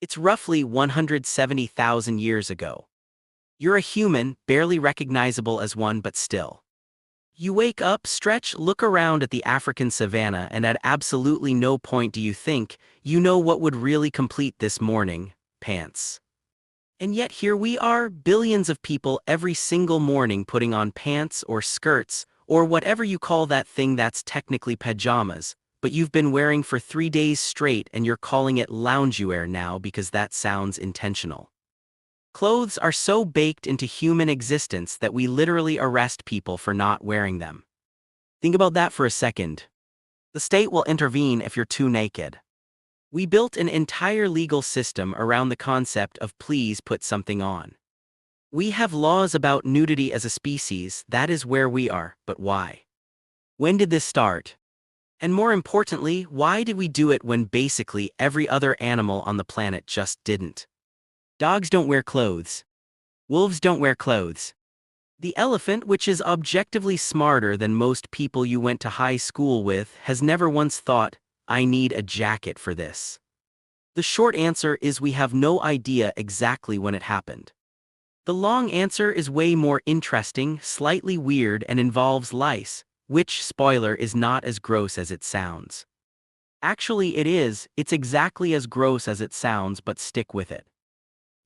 It's roughly 170,000 years ago. You're a human, barely recognizable as one, but still. You wake up, stretch, look around at the African savanna, and at absolutely no point do you think, you know what would really complete this morning: pants. And yet here we are, billions of people every single morning putting on pants or skirts, or whatever you call that thing that's technically pajamas, but you've been wearing for 3 days straight and you're calling it loungewear now because that sounds intentional. Clothes are so baked into human existence that we literally arrest people for not wearing them. Think about that for a second. The state will intervene if you're too naked. We built an entire legal system around the concept of please put something on. We have laws about nudity as a species. That is where we are, but why? When did this start? And more importantly, why did we do it when basically every other animal on the planet just didn't? Dogs don't wear clothes. Wolves don't wear clothes. The elephant, which is objectively smarter than most people you went to high school with, has never once thought, I need a jacket for this. The short answer is we have no idea exactly when it happened. The long answer is way more interesting, slightly weird, and involves lice, which, spoiler, is not as gross as it sounds. Actually, it is. It's exactly as gross as it sounds, but stick with it.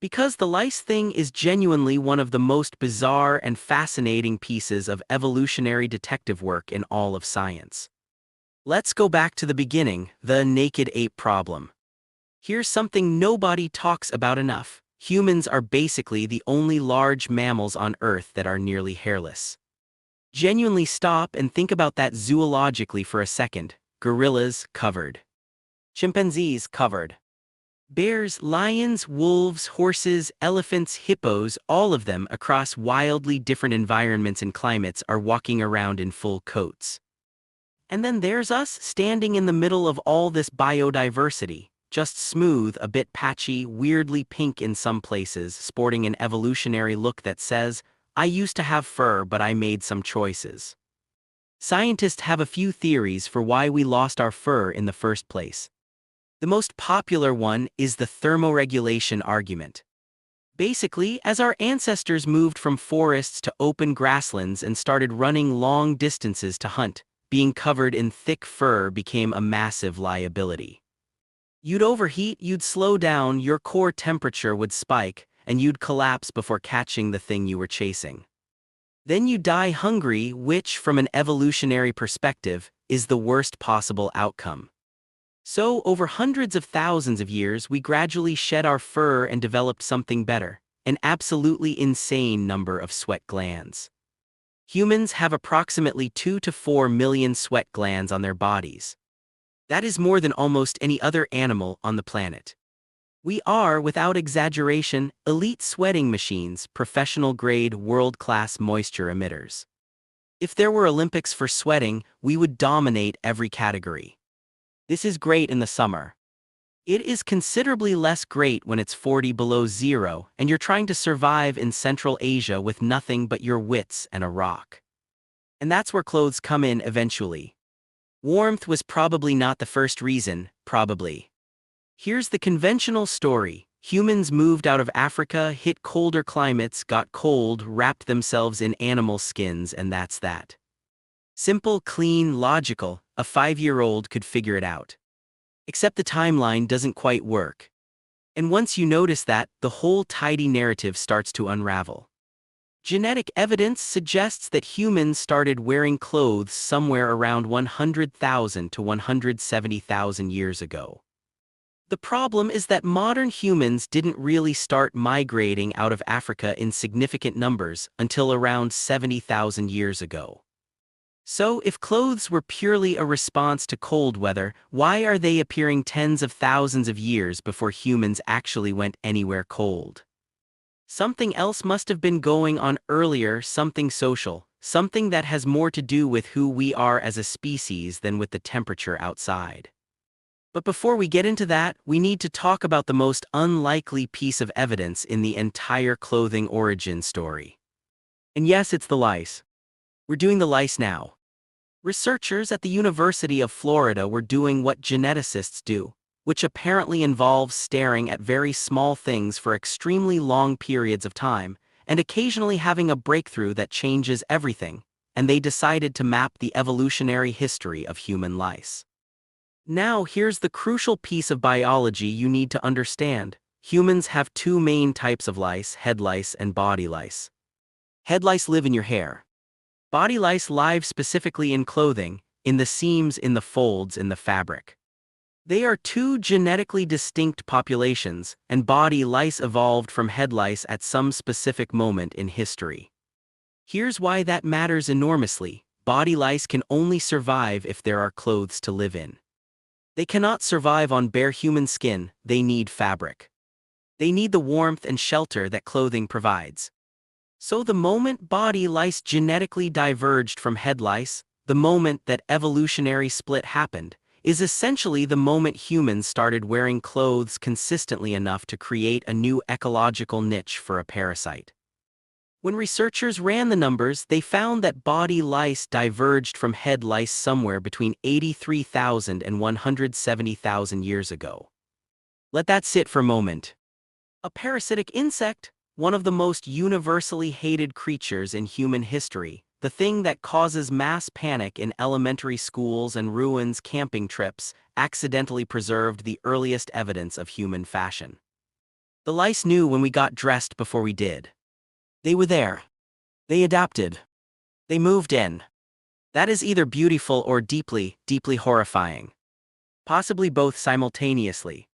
Because the lice thing is genuinely one of the most bizarre and fascinating pieces of evolutionary detective work in all of science. Let's go back to the beginning, the naked ape problem. Here's something nobody talks about enough. Humans are basically the only large mammals on Earth that are nearly hairless. Genuinely stop and think about that zoologically for a second. Gorillas, covered. Chimpanzees, covered. Bears, lions, wolves, horses, elephants, hippos, all of them across wildly different environments and climates are walking around in full coats. And then there's us, standing in the middle of all this biodiversity, just smooth, a bit patchy, weirdly pink in some places, sporting an evolutionary look that says, I used to have fur but I made some choices. Scientists have a few theories for why we lost our fur in the first place. The most popular one is the thermoregulation argument. Basically, as our ancestors moved from forests to open grasslands and started running long distances to hunt, being covered in thick fur became a massive liability. You'd overheat, you'd slow down, your core temperature would spike, and you'd collapse before catching the thing you were chasing. Then you die hungry, which, from an evolutionary perspective, is the worst possible outcome. So, over hundreds of thousands of years, we gradually shed our fur and developed something better: an absolutely insane number of sweat glands. Humans have approximately 2 to 4 million sweat glands on their bodies. That is more than almost any other animal on the planet. We are, without exaggeration, elite sweating machines, professional-grade, world-class moisture emitters. If there were Olympics for sweating, we would dominate every category. This is great in the summer. It is considerably less great when it's 40 below zero and you're trying to survive in Central Asia with nothing but your wits and a rock. And that's where clothes come in eventually. Warmth was probably not the first reason, probably. Here's the conventional story. Humans moved out of Africa, hit colder climates, got cold, wrapped themselves in animal skins, and that's that. Simple, clean, logical. A 5-year-old could figure it out. Except the timeline doesn't quite work. And once you notice that, the whole tidy narrative starts to unravel. Genetic evidence suggests that humans started wearing clothes somewhere around 100,000 to 170,000 years ago. The problem is that modern humans didn't really start migrating out of Africa in significant numbers until around 70,000 years ago. So, if clothes were purely a response to cold weather, why are they appearing tens of thousands of years before humans actually went anywhere cold? Something else must have been going on earlier, something social, something that has more to do with who we are as a species than with the temperature outside. But before we get into that, we need to talk about the most unlikely piece of evidence in the entire clothing origin story. And yes, it's the lice. We're doing the lice now. Researchers at the University of Florida were doing what geneticists do, which apparently involves staring at very small things for extremely long periods of time, and occasionally having a breakthrough that changes everything, and they decided to map the evolutionary history of human lice. Now here's the crucial piece of biology you need to understand. Humans have two main types of lice, head lice and body lice. Head lice live in your hair. Body lice live specifically in clothing, in the seams, in the folds, in the fabric. They are two genetically distinct populations, and body lice evolved from head lice at some specific moment in history. Here's why that matters enormously. Body lice can only survive if there are clothes to live in. They cannot survive on bare human skin, they need fabric. They need the warmth and shelter that clothing provides. So the moment body lice genetically diverged from head lice, the moment that evolutionary split happened, is essentially the moment humans started wearing clothes consistently enough to create a new ecological niche for a parasite. When researchers ran the numbers, they found that body lice diverged from head lice somewhere between 83,000 and 170,000 years ago. Let that sit for a moment. A parasitic insect, one of the most universally hated creatures in human history, the thing that causes mass panic in elementary schools and ruins camping trips, accidentally preserved the earliest evidence of human fashion. The lice knew when we got dressed before we did. They were there. They adapted. They moved in. That is either beautiful or deeply, deeply horrifying. Possibly both simultaneously.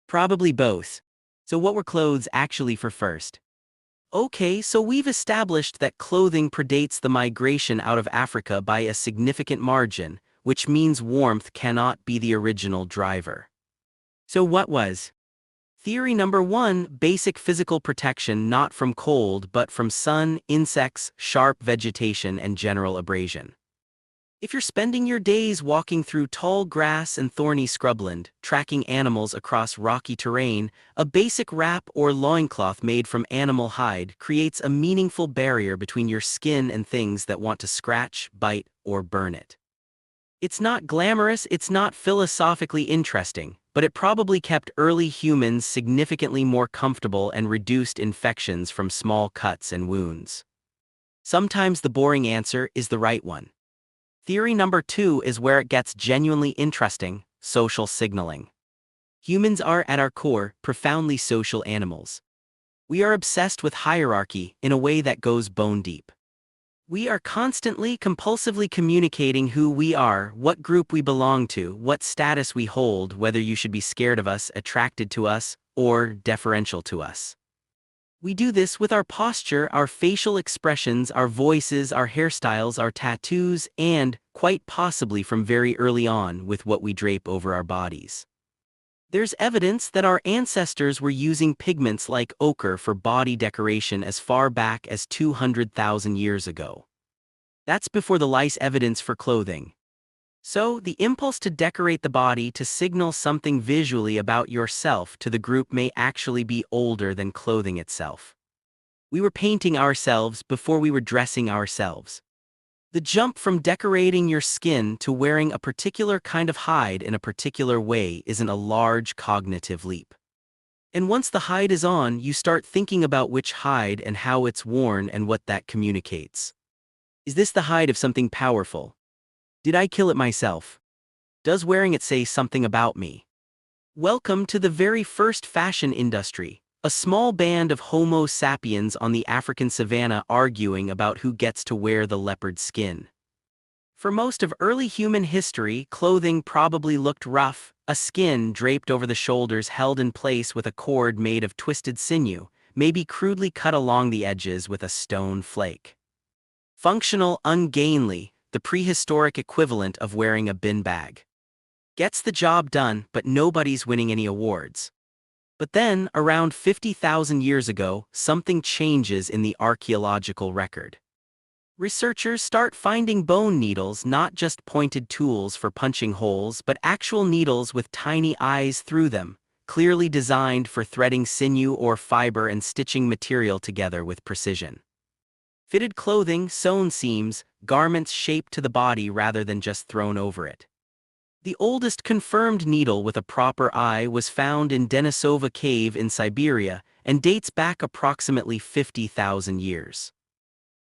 Probably both. So what were clothes actually for first? Okay, so we've established that clothing predates the migration out of Africa by a significant margin, which means warmth cannot be the original driver. So what was? Theory number 1, basic physical protection not from cold but from sun, insects, sharp vegetation and general abrasion. If you're spending your days walking through tall grass and thorny scrubland, tracking animals across rocky terrain, a basic wrap or loincloth made from animal hide creates a meaningful barrier between your skin and things that want to scratch, bite, or burn it. It's not glamorous, it's not philosophically interesting, but it probably kept early humans significantly more comfortable and reduced infections from small cuts and wounds. Sometimes the boring answer is the right one. Theory number 2 is where it gets genuinely interesting: social signaling. Humans are, at our core, profoundly social animals. We are obsessed with hierarchy in a way that goes bone deep. We are constantly, compulsively communicating who we are, what group we belong to, what status we hold, whether you should be scared of us, attracted to us, or deferential to us. We do this with our posture, our facial expressions, our voices, our hairstyles, our tattoos, and, quite possibly from very early on, with what we drape over our bodies. There's evidence that our ancestors were using pigments like ochre for body decoration as far back as 200,000 years ago. That's before the lice evidence for clothing. So, the impulse to decorate the body to signal something visually about yourself to the group may actually be older than clothing itself. We were painting ourselves before we were dressing ourselves. The jump from decorating your skin to wearing a particular kind of hide in a particular way isn't a large cognitive leap. And once the hide is on, you start thinking about which hide and how it's worn and what that communicates. Is this the hide of something powerful? Did I kill it myself? Does wearing it say something about me? Welcome to the very first fashion industry. A small band of Homo sapiens on the African savanna arguing about who gets to wear the leopard skin. For most of early human history, clothing probably looked rough, a skin draped over the shoulders held in place with a cord made of twisted sinew, maybe crudely cut along the edges with a stone flake. Functional, ungainly, the prehistoric equivalent of wearing a bin bag. Gets the job done, but nobody's winning any awards. But then, around 50,000 years ago, something changes in the archaeological record. Researchers start finding bone needles, not just pointed tools for punching holes, but actual needles with tiny eyes through them, clearly designed for threading sinew or fiber and stitching material together with precision. Fitted clothing, sewn seams, garments shaped to the body rather than just thrown over it. The oldest confirmed needle with a proper eye was found in Denisova Cave in Siberia and dates back approximately 50,000 years.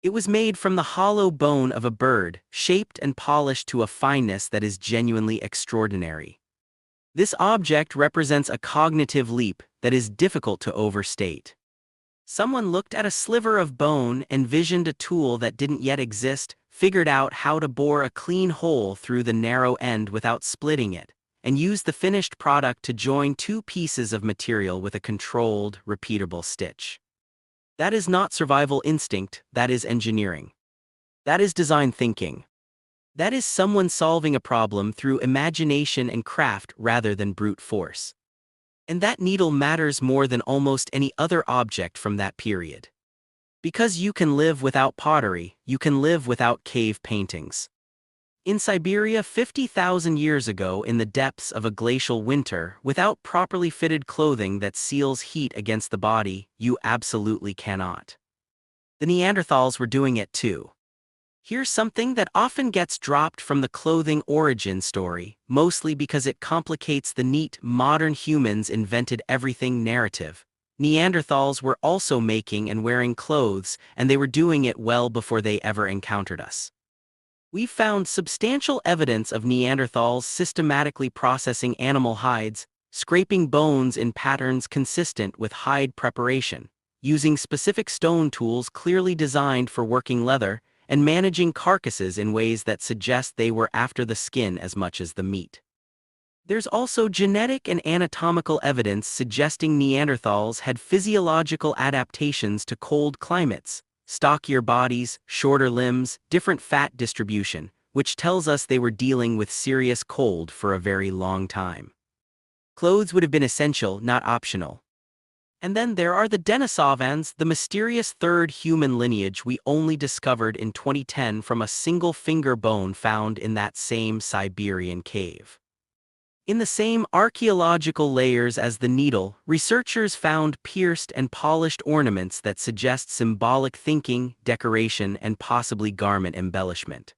It was made from the hollow bone of a bird, shaped and polished to a fineness that is genuinely extraordinary. This object represents a cognitive leap that is difficult to overstate. Someone looked at a sliver of bone, envisioned a tool that didn't yet exist, figured out how to bore a clean hole through the narrow end without splitting it, and used the finished product to join two pieces of material with a controlled, repeatable stitch. That is not survival instinct, that is engineering. That is design thinking. That is someone solving a problem through imagination and craft rather than brute force. And that needle matters more than almost any other object from that period. Because you can live without pottery, you can live without cave paintings. In Siberia 50,000 years ago, in the depths of a glacial winter, without properly fitted clothing that seals heat against the body, you absolutely cannot. The Neanderthals were doing it too. Here's something that often gets dropped from the clothing origin story, mostly because it complicates the neat, modern humans invented everything narrative. Neanderthals were also making and wearing clothes, and they were doing it well before they ever encountered us. We've found substantial evidence of Neanderthals systematically processing animal hides, scraping bones in patterns consistent with hide preparation, using specific stone tools clearly designed for working leather, and managing carcasses in ways that suggest they were after the skin as much as the meat. There's also genetic and anatomical evidence suggesting Neanderthals had physiological adaptations to cold climates, stockier bodies, shorter limbs, different fat distribution, which tells us they were dealing with serious cold for a very long time. Clothes would have been essential, not optional. And then there are the Denisovans, the mysterious third human lineage we only discovered in 2010 from a single finger bone found in that same Siberian cave. In the same archaeological layers as the needle, researchers found pierced and polished ornaments that suggest symbolic thinking, decoration, and possibly garment embellishment.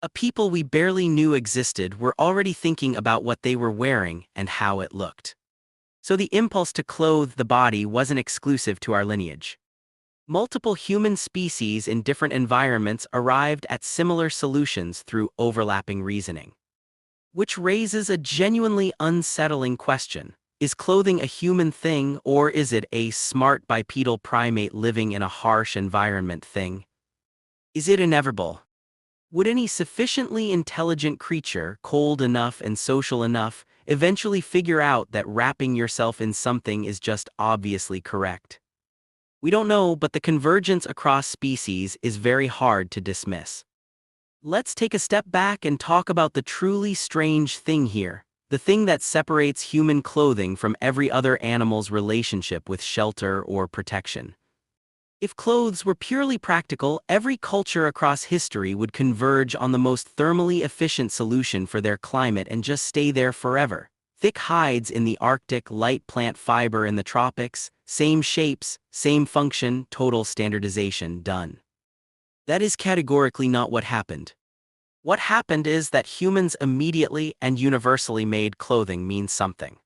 A people we barely knew existed were already thinking about what they were wearing and how it looked. So the impulse to clothe the body wasn't exclusive to our lineage. Multiple human species in different environments arrived at similar solutions through overlapping reasoning. Which raises a genuinely unsettling question. Is clothing a human thing, or is it a smart bipedal primate living in a harsh environment thing? Is it inevitable? Would any sufficiently intelligent creature, cold enough and social enough, eventually figure out that wrapping yourself in something is just obviously correct? We don't know, but the convergence across species is very hard to dismiss. Let's take a step back and talk about the truly strange thing here, the thing that separates human clothing from every other animal's relationship with shelter or protection. If clothes were purely practical, every culture across history would converge on the most thermally efficient solution for their climate and just stay there forever. Thick hides in the Arctic, light plant fiber in the tropics, same shapes, same function, total standardization, done. That is categorically not what happened. What happened is that humans immediately and universally made clothing mean something.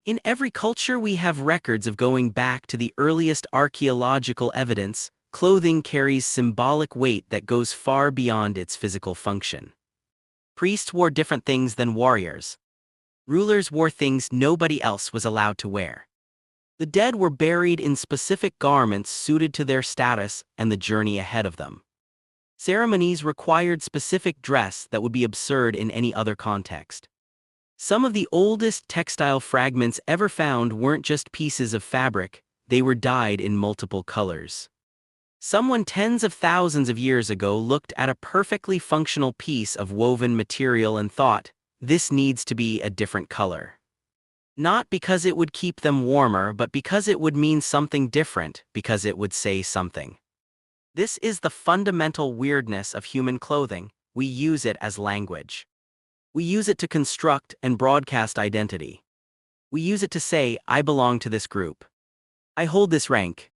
In every culture we have records of going back to the earliest archaeological evidence. Clothing carries symbolic weight that goes far beyond its physical function. Priests wore different things than warriors. Rulers wore things nobody else was allowed to wear. The dead were buried in specific garments suited to their status and the journey ahead of them. Ceremonies required specific dress that would be absurd in any other context. Some of the oldest textile fragments ever found weren't just pieces of fabric, they were dyed in multiple colors. Someone tens of thousands of years ago looked at a perfectly functional piece of woven material and thought, this needs to be a different color. Not because it would keep them warmer, but because it would mean something different, because it would say something. This is the fundamental weirdness of human clothing. We use it as language. We use it to construct and broadcast identity. We use it to say, I belong to this group. I hold this rank.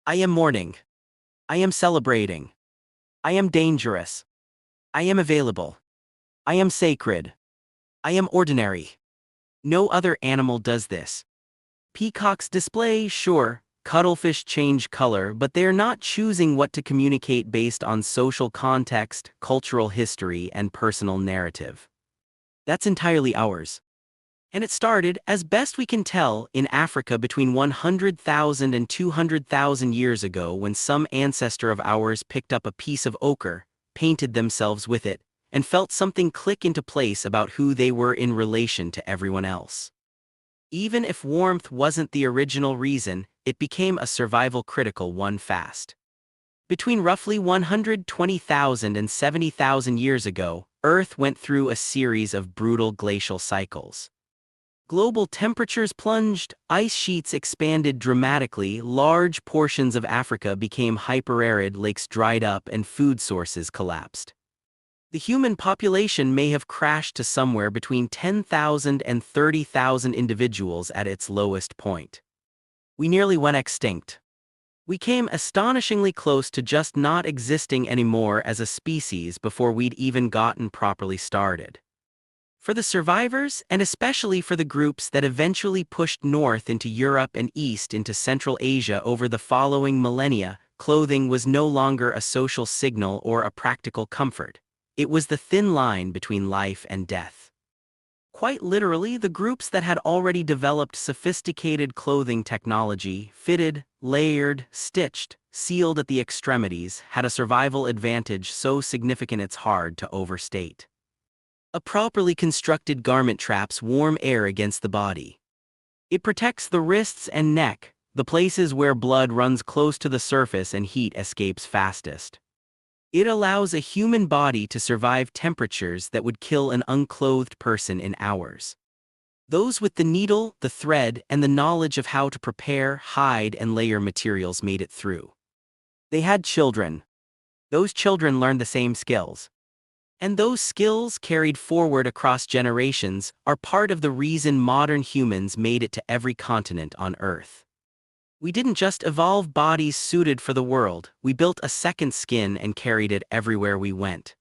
I am mourning. I am celebrating. I am dangerous. I am available. I am sacred. I am ordinary. No other animal does this. Peacocks display, sure, cuttlefish change color, but they are not choosing what to communicate based on social context, cultural history, and personal narrative. That's entirely ours. And it started, as best we can tell, in Africa between 100,000 and 200,000 years ago when some ancestor of ours picked up a piece of ochre, painted themselves with it, and felt something click into place about who they were in relation to everyone else. Even if warmth wasn't the original reason, it became a survival-critical one fast. Between roughly 120,000 and 70,000 years ago, Earth went through a series of brutal glacial cycles. Global temperatures plunged, ice sheets expanded dramatically, large portions of Africa became hyperarid, lakes dried up, and food sources collapsed. The human population may have crashed to somewhere between 10,000 and 30,000 individuals at its lowest point. We nearly went extinct. We came astonishingly close to just not existing anymore as a species before we'd even gotten properly started. For the survivors, and especially for the groups that eventually pushed north into Europe and east into Central Asia over the following millennia, clothing was no longer a social signal or a practical comfort. It was the thin line between life and death. Quite literally, the groups that had already developed sophisticated clothing technology, fitted, layered, stitched, sealed at the extremities, had a survival advantage so significant it's hard to overstate. A properly constructed garment traps warm air against the body. It protects the wrists and neck, the places where blood runs close to the surface and heat escapes fastest. It allows a human body to survive temperatures that would kill an unclothed person in hours. Those with the needle, the thread, and the knowledge of how to prepare, hide, and layer materials made it through. They had children. Those children learned the same skills. And those skills, carried forward across generations, are part of the reason modern humans made it to every continent on Earth. We didn't just evolve bodies suited for the world, we built a second skin and carried it everywhere we went.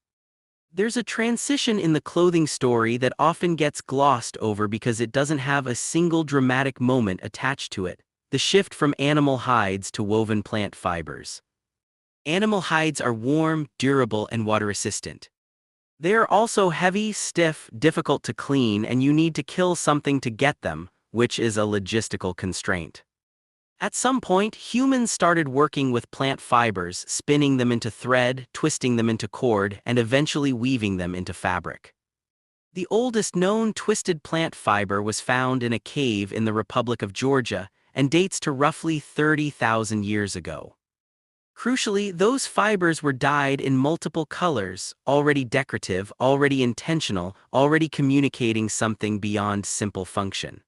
There's a transition in the clothing story that often gets glossed over because it doesn't have a single dramatic moment attached to it: the shift from animal hides to woven plant fibers. Animal hides are warm, durable, and water-resistant. They are also heavy, stiff, difficult to clean, and you need to kill something to get them, which is a logistical constraint. At some point, humans started working with plant fibers, spinning them into thread, twisting them into cord, and eventually weaving them into fabric. The oldest known twisted plant fiber was found in a cave in the Republic of Georgia and dates to roughly 30,000 years ago. Crucially, those fibers were dyed in multiple colors, already decorative, already intentional, already communicating something beyond simple function.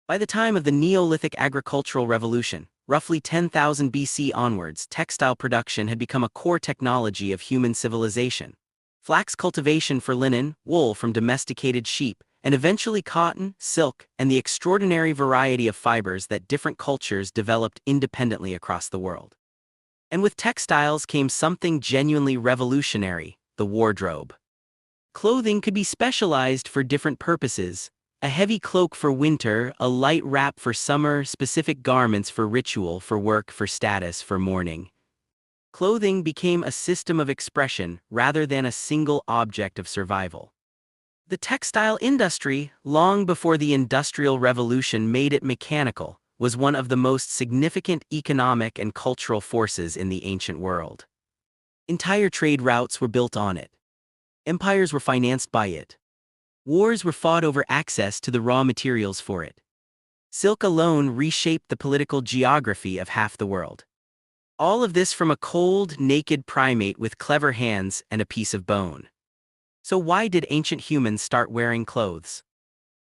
By the time of the Neolithic agricultural revolution, roughly 10,000 BC onwards, textile production had become a core technology of human civilization. Flax cultivation for linen, wool from domesticated sheep, and eventually cotton, silk, and the extraordinary variety of fibers that different cultures developed independently across the world. And with textiles came something genuinely revolutionary: the wardrobe. Clothing could be specialized for different purposes: a heavy cloak for winter, a light wrap for summer, specific garments for ritual, for work, for status, for mourning. Clothing became a system of expression rather than a single object of survival. The textile industry, long before the Industrial Revolution made it mechanical, was one of the most significant economic and cultural forces in the ancient world. Entire trade routes were built on it. Empires were financed by it. Wars were fought over access to the raw materials for it. Silk alone reshaped the political geography of half the world. All of this from a cold, naked primate with clever hands and a piece of bone. So why did ancient humans start wearing clothes?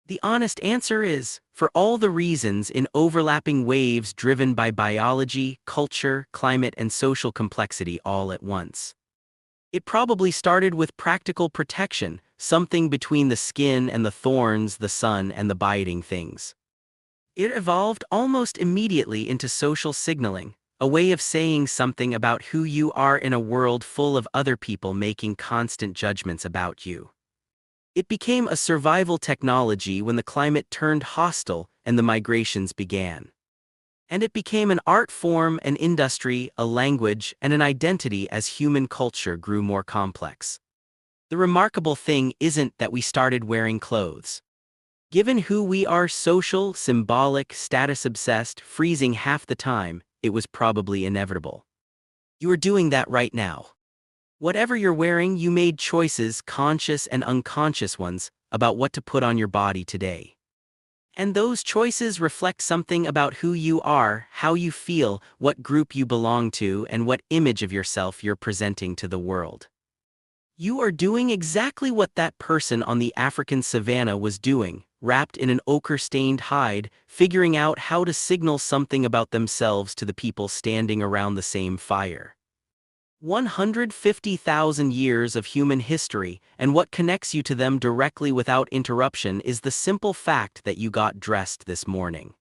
The honest answer is, for all the reasons, in overlapping waves driven by biology, culture, climate, and social complexity all at once. It probably started with practical protection, something between the skin and the thorns, the sun and the biting things. It evolved almost immediately into social signaling, a way of saying something about who you are in a world full of other people making constant judgments about you. It became a survival technology when the climate turned hostile and the migrations began. And it became an art form, an industry, a language, and an identity as human culture grew more complex. The remarkable thing isn't that we started wearing clothes. Given who we are, social, symbolic, status-obsessed, freezing half the time, it was probably inevitable. You are doing that right now. Whatever you're wearing, you made choices, conscious and unconscious ones, about what to put on your body today. And those choices reflect something about who you are, how you feel, what group you belong to, and what image of yourself you're presenting to the world. You are doing exactly what that person on the African savanna was doing, wrapped in an ochre-stained hide, figuring out how to signal something about themselves to the people standing around the same fire. 150,000 years of human history, and what connects you to them directly without interruption is the simple fact that you got dressed this morning.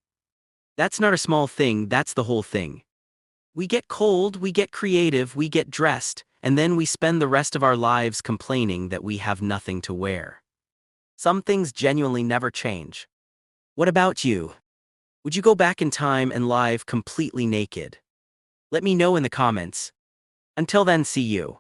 That's not a small thing, that's the whole thing. We get cold, we get creative, we get dressed, and then we spend the rest of our lives complaining that we have nothing to wear. Some things genuinely never change. What about you? Would you go back in time and live completely naked? Let me know in the comments. Until then, see you.